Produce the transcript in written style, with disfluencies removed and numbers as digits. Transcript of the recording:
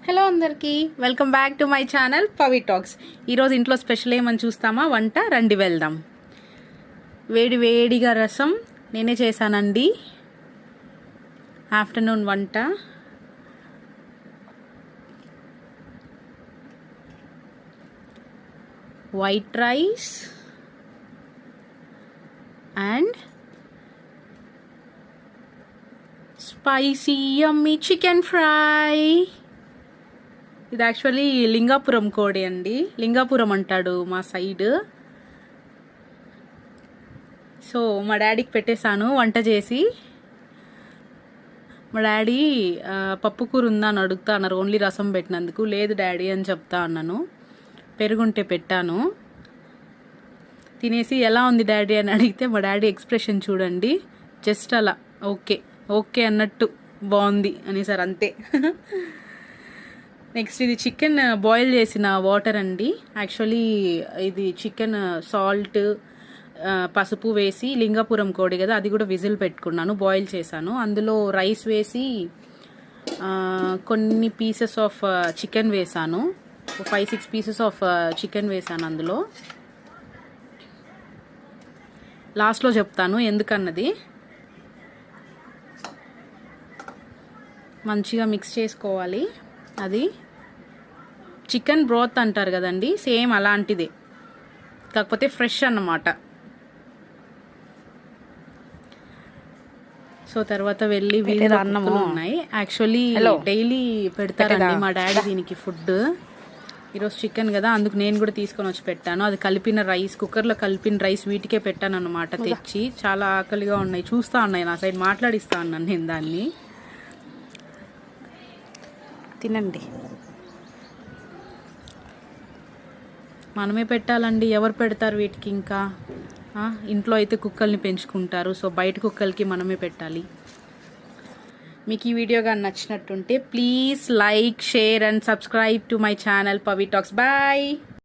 Hello అందరికీ welcome back to my channel Pavi talks. ఈరోజు ఇంట్లో స్పెషల్ ఏమని చూస్తామా, వంట రండి వెళ్దాం. వేడి వేడిగా రసం నేనే చేశానండి. ఆఫ్టర్నూన్ వంట white rice and spicy yummy chicken fry. ఇది యాక్చువల్లీ లింగాపురం కోడి అండి, లింగాపురం అంటాడు మా సైడ్. సో మా డాడీకి పెట్టేశాను వంట చేసి. మా డాడీ పప్పు కూర ఉందా అని అడుగుతా అన్నారు, ఓన్లీ రసం పెట్టినందుకు. లేదు డాడీ అని చెప్తా అన్నాను. పెరుగుంటే పెట్టాను. తినేసి ఎలా ఉంది డాడీ అని అడిగితే మా డాడీ ఎక్స్ప్రెషన్ చూడండి, జస్ట్ అలా ఓకే ఓకే అన్నట్టు బాగుంది అనేసారు, అంతే. నెక్స్ట్ ఇది చికెన్ బాయిల్ చేసిన వాటర్ అండి. యాక్చువల్లీ ఇది చికెన్ సాల్ట్ పసుపు వేసి, లింగాపురం కోడి కదా అది కూడా విజిల్ పెట్టుకున్నాను, బాయిల్ చేశాను. అందులో రైస్ వేసి కొన్ని పీసెస్ ఆఫ్ చికెన్ వేసాను, 5-6 పీసెస్ ఆఫ్ చికెన్ వేసాను అందులో. లాస్ట్లో చెప్తాను ఎందుకన్నది. మంచిగా మిక్స్ చేసుకోవాలి. అది చికెన్ బ్రోత్ అంటారు కదండి, సేమ్ అలాంటిదే, కాకపోతే ఫ్రెష్ అన్నమాట. సో తర్వాత వెళ్ళి వీళ్ళు ఉన్నాయి. యాక్చువల్లీ డైలీ పెడతారండి మా డాడీ దీనికి ఫుడ్. ఈరోజు చికెన్ కదా, అందుకు నేను కూడా తీసుకొని వచ్చి పెట్టాను. అది కలిపిన రైస్, కుక్కర్లో కలిపిన రైస్ వీటికే పెట్టాను అన్నమాట తెచ్చి. చాలా ఆకలిగా ఉన్నాయి, చూస్తా ఉన్నాయి నా సైడ్, మాట్లాడిస్తా అన్నాను నేను దాన్ని. తినండి. మనమే పెట్టాలండి, ఎవరు పెడతారు వీటికి? ఇంకా ఇంట్లో అయితే కుక్కల్ని పెంచుకుంటారు, సో బయట కుక్కలకి మనమే పెట్టాలి. మీకు ఈ వీడియో కానీ నచ్చినట్టుంటే please like, share and subscribe to my channel Pavi talks. Bye.